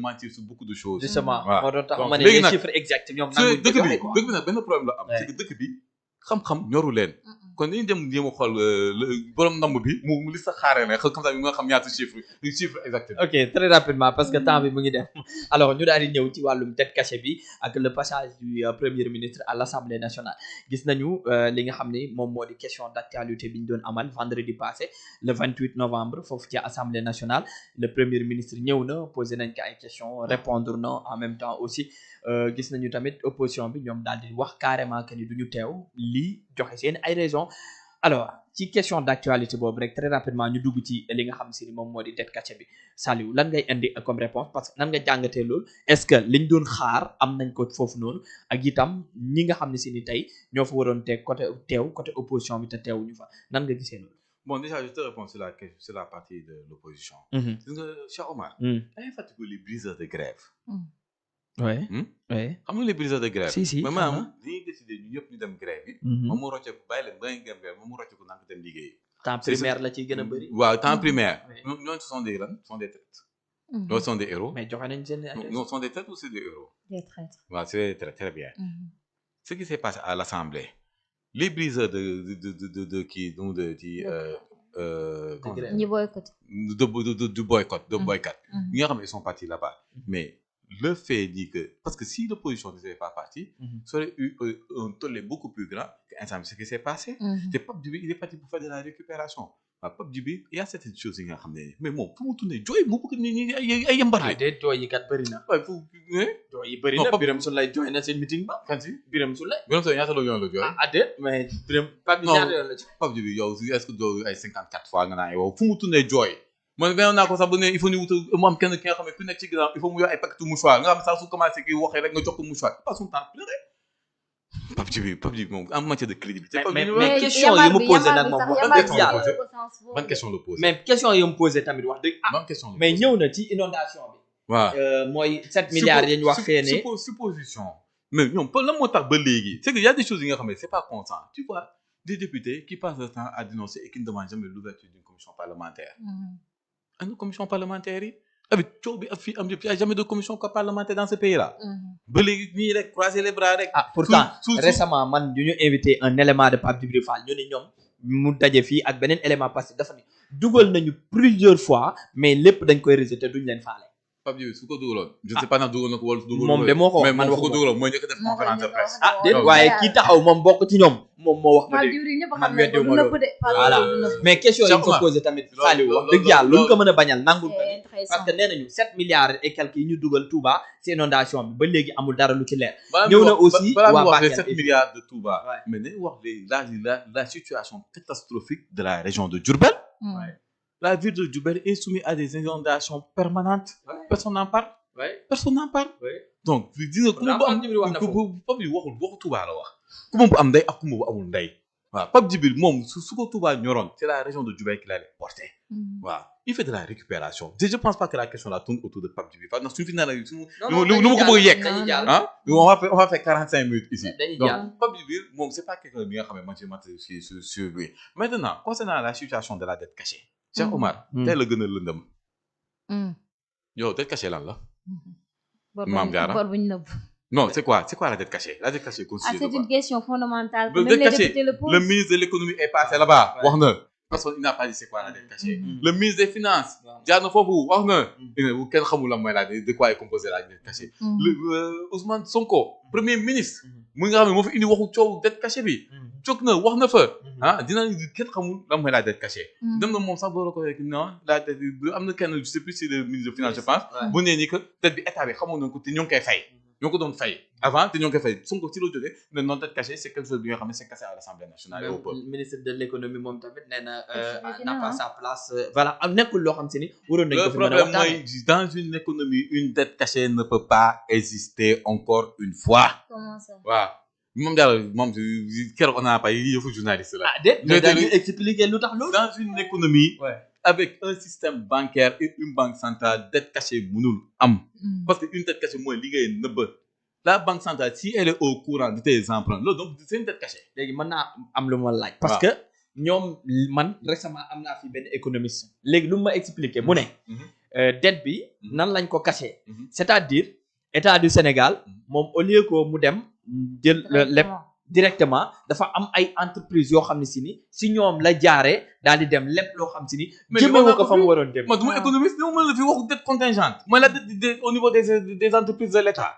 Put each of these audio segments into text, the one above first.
mentir sur beaucoup de choses. justement Voilà. moo doon tax Donc, ma ne léegi les nag, chiffres exacts ñoom dëkk bi quoi. dëkk bi nag benn problème la am. Ouais. c'est que dëkk bi xam-xam ñoru leen. kon dañuy dem jéem a xool borom ndamb bi mu li sa xaaree ne comme ça nga xam ñaata chiffre exact bi. ok très rapidement parce que temps bi mu ngi dem alors ñu daal di ñëw ci wàllum tête cachée bi ak le passage du premier ministre à l'Assemblée nationale gis nañu li nga xam ne moom moo di question d'actualité bi ñu doon amal vendredi passé le 28 novembre foofu ci Assemblée nationale le premier ministre ñëw na posé nañ ko ay questions répondre na en même temps aussi gis nañu tamit opposition bi ñoom daal di wax carrément que ni duñu teew lii joxe seen ay raisons alors ci question d'actualité boobu rek très rapidement ñu dugg ci li nga xam si ni moom moo di tête cachée bi Saliou lan ngay indi comme réponse parce que nan nga jàngatee loolu est-ce que liñ doon xaar am nañ ko foofu noonu ak itam ñi nga xam ne si ni tey ñoo fa waroon teg côté opposition bi te teewuñu fa nan nga gisee loolu. Bon, déjà, je te réponds sur la partie de l'opposition. Gis nga Cheikh Omar. dangay fàttaliku les briseurs de grève. oui. oui. xam nga les briseurs de grève. si mais maanaam dañuy décider ñu ñëpp ñu dem grève yi. moom mu rocceeku bàyyi leen ba ngeen dem grève moom mu rocceeku naan dem liggéeyi. temps primaire la ciy gën a bëri. waaw temps primaire. Oui. ñooñu ce sont des lan ce sont des traites. Ñooñu sont des héros. mais joxe nañ seen Non, ce sont des traites ou c'est des héros. Des traîtres. waaw c'est très très bien. Ce qui s'est passé à l'Assemblée, les briseurs de qui donc comment ñi boycotté. du boycott ñi nga xam ne ils sont partis là-bas mais le fait dit que parce que si l'opposition n'était pas partie ça aurait eu un tollé beaucoup plus grand que ensemble ce qui s'est passé te Pape Djibi il est parti pour faire de la récupération waaw Pape Djibi il y a certaines choses yi nga xam ne mais moom fu mu tourné jooy mu bëgg ni ay yambar la déet jooy yi kat bëri na. waaye fu jooy yi bëri Non, na Pape- Birame Souleye jooy na seen meeting ba. kan si Birame Souleye. Birame Souleye ñaata la yoon la jooy ah déet mais Birame Pape bi Non. ñaata yoon la ci. Pape Djibi yow est-ce que doo ay 54 fois nga naan yow fu mu tourné jooy man benn naa ko sax ba ne il faut ñu wut mu am kenn ki nga xam ne ku nekk ci ginnaaw il faut mu yor ay paquetu mouchoir nga xam sax su commencé kii waxee rek nga jox ko mouchoir pas son temps pleurer Pape Djibi moom en matière de crédibilité. mais question yi mu posé nag moom wax dëgg yàlla ban question la posé. mais question yi mu posé tamit wax dëgg ban question la mais ñëw na ci inondation bi. waaw mooy 7 milliards yi ñu wax fee ne. supposition mais ñoom lan moo tax ba léegi c'est que y a des choses yi nga xam ne c'est pas constant tu vois des députés qui passent leur temps à dénoncer et qui ne demandent jamais l'ouverture d'une commission parlementaire. Une commission parlementaire yi abi coow bi ak fii am yëpp y a jamais de commission parlementaire dans ce pays là. ba léegi nii rek croiser les bras rek. ah pourtant récemment man du ñu invité un élément de Pape Djibril Fall ñu ne ñoom mu daje fii ak beneen élément parce que dafa ni dugal nañu plusieurs fois mais lépp dañ koy rejeter duñ leen faale. Pape Djibril su ko dugaloon. je ne sais pas ndax dugal na ko wala dugal moom de moo ko wax mais man moom su ko waxuma dugaloon mooy njëkk a def conférence de presse. ah déet waaye kii taxaw moom bokk ci ñoom moom moo wax ma Pape dégg. Djibril ñëpp man xam nañ ko weddiwuma du loolu. nëbb de. voilà mais question yi ñu ko posé tamit Saliou wax dëgg yàlla luñ ko mën a bañal nangul ko ni parce que nee nañu 7 milliards et quelques yi ñu dugal Touba ci inondation bi ba léegi amul dara lu ci leer. ñëw na aussi balaa waa ñu wax les Bakel 7 milliards de Touba. Ouais. mais nañu wax la situation catastrophique de la région de Diourbel. La ville de Diourbel est soumise à des inondations permanentes. Personne n'en parle. Personne n'en parle. donc gis nga ku mu bu am Pape Djibril waxu Touba la wax. ku mu bu am ndey ak ku mu bu amul ndey. waaw Pape Djibril moom su ko Touba ñoroon c'est la région de Diourbel qu'il allait porter. waaw il fait de la récupération je pense pas que la question là tourne autour de Pape Djibril ndax suñu fi naan ak suñu. lu ma ko bëgg a yegg. ah on va faire 45 minutes ici. donc Pape Djibril moom c'est pas quelqu'un bi nga xam ne man ci sur lui. maintenant concernant la situation de la dette cachée. Cheikh Omar. tey la gën a lëndëm. yow dette cachée lan la. Maam Diarra bor bu ñu nëbb. non c'est quoi la dette cachée la dette cachée constituée de c'est quoi? une question fondamentale. Le même dette les cachée, députés le posent. le ministre de l'économie est passé là-bas wax na personne il n'a pas dit c'est quoi la dette cachée. Le ministre des finances jaar na foofu wax na kenn xamul la mooy la de quoi est composée la dette cachée. Ousmane Sonko premier ministre mu nga xam ne moo fi indi waxu coow dette cachée bi jóg na wax na fa dina kenn xamul la mooy la dette cachée. dem na moom sax boo ko rek non la dette am na kenn je sais plus si le ministre de finance je pense bu nee ni que dette bi état bi xamoon nañ ko te ñoo ngi koy fay ñoo ko doon fay avant te ñoo ngi koy fay Sonko ci la jógee ne non dette cachée c'est quelque chose bi nga xam ne c'est cassé à l'Assemblée nationale et au peuple. ministre de l'économie moom tamit nee na n'a pas sa place voilà am nekkul loo xam si ni waroon nañ ko fi mën a Le problème waxtaanee. mooy dans une économie une dette cachée ne peut pas exister encore une fois. Comment ça? waaw moom daal moom keroog on a pas yëfu journaliste la. ah déet mais dañuy expliquer lu tax loolu. Dans une économie. Ouais. Avec un système bancaire et une banque centrale dette cachée mënul am. parce que une dette cachée mooy li ngay nëbb. La banque centrale si elle est au courant de tes emprunts loolu donc c'est une dette cachée. léegi mën naa am lu ma laaj. parce que ñoom man récemment am naa fi benn économiste. léegi lu ma expliquer mu ne. dette bi nan lañ ko caché c'est-à-dire état du Sénégal moom au lieu que mu dem jël lépp directement dafa am ay entreprises yoo xam ne si ñoom la jaaree daal di dem lépp loo xam si ni jëmewu ko fa mu waroon dem. man du ma économiste ni ma mën la fi waxu dette contingente mooy la dette au niveau des entreprises de l'État.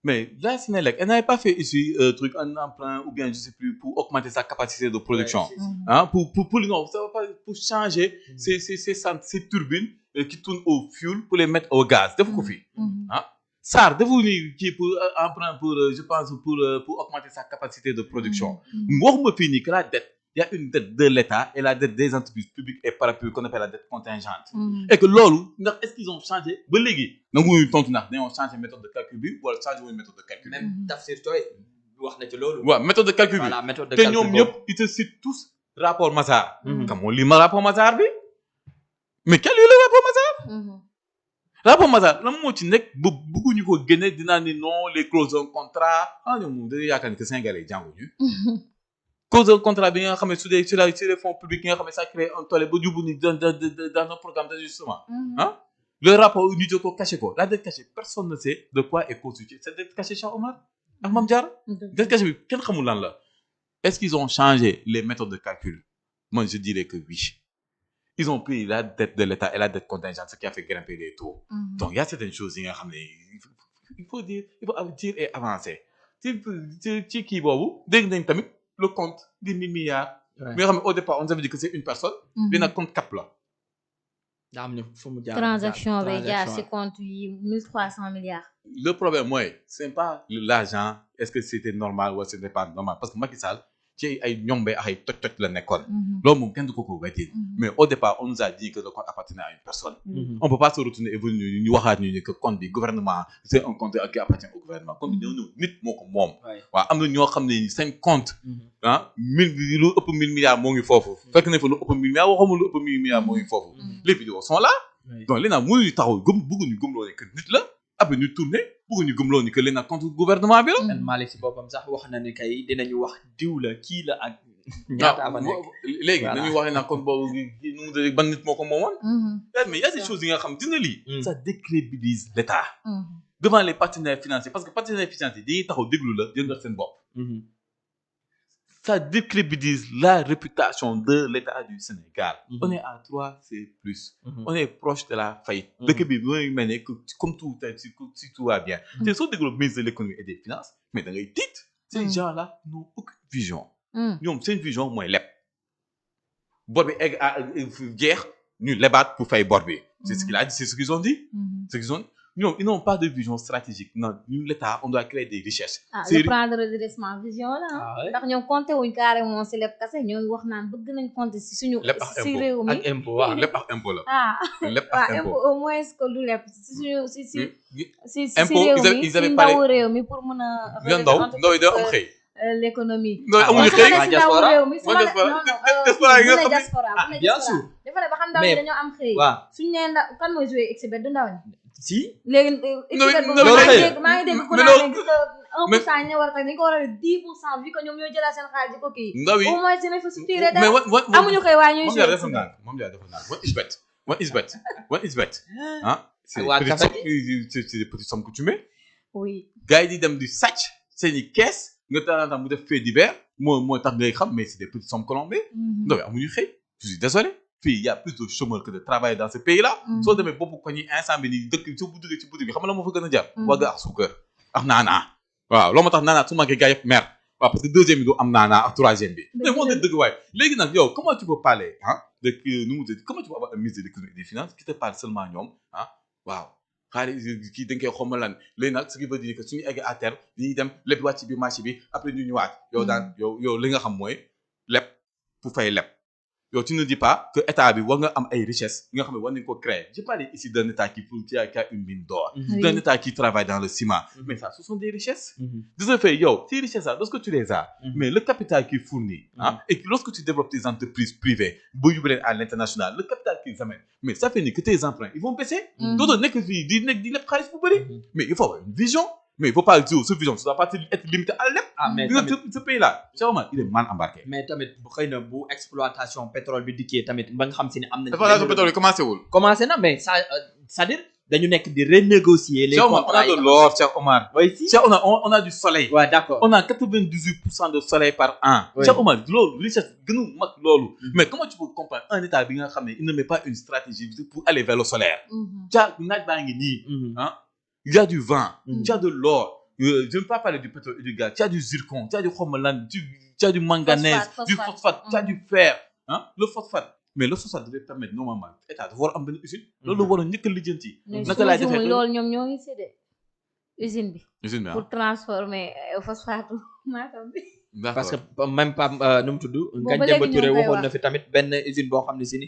Mais la Sénélec, elle n'avait pas fait ici un emprunt ou bien je sais plus pour augmenter sa capacité de production. Hein, non, ça va pas pour changer ces turbines qui tournent au fuel pour les mettre au gaz. Def ko fi. Hein? Ça devenu qui pour emprunt pour je pense pour augmenter sa capacité de production. Waxuma fii nii que la dette, il y a une dette de l'État et la dette des entreprises publiques et parapubliques qu'on appelle la dette contingente. Et que loolu ndax est-ce qu'ils ont changé ba léegi nanguñu tontu ndax dañoo changé méthode de calcul bi wala changé wuñu méthode de calcul. Même Tafsir Toye wax na ci loolu. waaw méthode de calcul bi voilà méthode de calcul te ñoom ñëpp ils te citent tous rapport Mazars. Comme on lit ma rapport Mazars bi mais quel est le rapport Mazars. Rapport Mazars lan moo ci nekk ba bëgguñu ko génne dinaa ni non les clauses d'un contrat ñoom dañuy yaakaar ni que Sénégalais jànguñu. Cause de contrat bi nga xam ne sur les fonds publics yi nga xam ne ça crée un tollé ba jubbu ni dans un programme d'ajustement. Le rapport ñu jot ko caché ko la dette cachée personne ne sait de quoi est constituée cette dette cachée Cheikh Omar ak Mame Diarra. Dette cachée bi kenn xamul lan la. Est-ce qu'ils ont changé les méthodes de calcul? Moi je dirais que oui. Ils ont pris la dette de l'État et la dette contingente ce qui a fait grimper les taux. Donc il y a certaines choses yi nga xam ne il faut dire et avancer ci kii boobu dégg nañ tamit. Le compte des 1000 milliards. Mais au départ, on nous avait dit que c'est une personne. Mais le compte cap là. Transaction avec ce compte 1300 milliards. Le problème, moi, c'est pas l'argent. Est-ce que c'était normal ou ce n'était pas normal? Parce que Macky Sall, ci ay ñombe ay toj la nekkoon. Loolu moom kenn du ko weddil. Mais au départ, on nous a dit que le compte appartenait à une personne. On peut pas se retourner et venir ñu waxaat ñu que compte bi gouvernement c'est un compte qui appartient au gouvernement. Compte bi nit moo ko moom. waaw am na ñoo xam ne seen compte. 1000 lu ëpp 1000 milliards moo ngi foofu. fekk na fa lu ëpp 1000 milliards waxuma lu ëpp 1000 milliards moo ngi foofu. Les vidéos sont là. Donc léegi nag mënuñu taxaw bëgguñu gëmloo ne que nit la. après ñu tourné bëgguñu gëmloo ni que léegi nag contre gouvernement bi la. El Malick si boppam sax wax na ne kay dinañu wax diw la kii la ak. ñaata ma nekk léegi dañuy wax ne nag kon boobu nu mu tudd ban nit moo ko moomoon. mais y a des choses yi nga xam dina lii. ça décrédibilise l'État. devant les partenaires financiers parce que partenaires financiers dañuy taxaw déglu la jëngal seen bopp. ça décrédibilise la réputation de l'État du Sénégal. On est à 3C+. On est proche de la faillite. Dëkk bi mooy mel ne comme tout si tout va bien. te soo déglu ministre de l'économie et des finances mais da ngay tiit. ces gens-là n'ont aucune vision. ñoom seen vision mooy leb. bor bi egg à jeex ñu lebaat pour fay bor bi. c'est ce qu'il a dit c'est ce qu'ils ont dit. ce qu'ils ont ñoom ils n'ont pas de vision stratégique non ñun l'État on doit créer des richesses. le plan de redressement vision la ndax ñoom compté wuñ carrément si lépp kese ñoo wax naan bëgg nañ compté si suñu. si réew mi ak impôt waaw lépp ak impôt la. lépp ak impôt au moins que du lépp si suñu si impôt réew mi si ndaw réew mi pour mën a. ndaw yi da am xëy. l'économie. non amuñu xëy ma diaspora diaspora yi nga xam ne bien sûr. dafa ne ba xam ndaw ñi dañoo am xëy. suñu nee ndaw kan mooy joué exhibit du ndaw ñi. si léegi exhibit boobu maa ngi dégg ku naan ne 1% ñu war a dañ ko war a 10% vu que ñoom ñoo jëlaat seen xaalis di ko kii. ndaw yi au moins dinañ fa suturé dara amuñu xëy waaye ñuy joué exhibit. moom jaay defal naa one is bet ah c'est des petites sommes que tu mets. oui gars yi di dem di sàcc seen i kees nga tànn mu def fait divers moo tax ngay xam mais c'est des petites sommes colombées. ndaw yi amuñu xëy je suis désolé. fii il y a plus de chômeurs que de travailleurs dans ce pays là. soo demee bopp ko ñi instant bi nii dëkk soo bu duggee ci boutique bi xam nga la moo fa gën a jar. wagga ak suukar ak naanaa. waaw loolu moo tax naanaa su manqué gars yëpp mer waaw parce que deuxième bi du am naanaa ak troisième bi. mais moo ne dëgg waaye léegi nag yow comment tu peux parler de nu mu tudd comment tu peux avoir un ministre de l'économie et des finances qui te parle seulement ñoom waaw xaalis kii dañ koy xomal lan léegi nag ce qui veut dire que suñu eggee à terme dañuy dem lépp wàcc ci biir marché bi après ñu ñëwaat. yow daan yow li nga xam mooy lépp pour fay lépp. yow tu ne dis pas que état bi war nga am ay richesses yi nga xam ne war nañu ko créer je parle ici d'un état qui a une mine d'or d'un état qui travaille dans le ciment mais ça ce sont des richesses de ce fait yow ces richesses là lorsque tu les as mais le capital qui fournit et que lorsque tu développes tes entreprises privées ba yóbbu leen à l'international le capital qu'ils amènent mais ça fait ni que tes emprunts ils vont baisser dootoo nekk fii di leb xaalis bu bëri mais il faut avoir une vision mais il faut pas dire ce vision ça doit pas être limité à lépp. mais ce pays là Cheikh Omar il est mal embarqué. mais tamit bu xëy na bu exploitation pétrole bi dikkee tamit ba nga xam si ne am nañ. exploitation pétrole yi commencé na mais ça c'est-à-dire dañu nekk di renégocier les contrats. on a de l'or Cheikh Omar. oui si Cheikh on a du soleil. ouais d'accord on a 98% de soleil par an. Cheikh Omar loolu richesse gënu mag loolu. mais comment tu peux comprendre un état bi nga xam ne il ne met pas une stratégie pour aller vers le solaire. naaj baa ngi nii. il y a du vent. il y a de l'or. Je ne veux pas parler du pétrole et du gaz. Tu as du zircon, tu as du chomolan, tu as du manganèse, du phosphate, tu as du fer. Le phosphate. Mais le phosphate devait permettre normalement état de voir am benn usine. loolu war a njëkk a lijjanti. naka laa defee loolu ñoom ñoo ngi séddee usine bi. usine bi pour transformer phosphate maatam bi. parce que même pas nu mu tudd. Ngagne Demba Touré waxoon na fi tamit benn usine boo xam ne si ni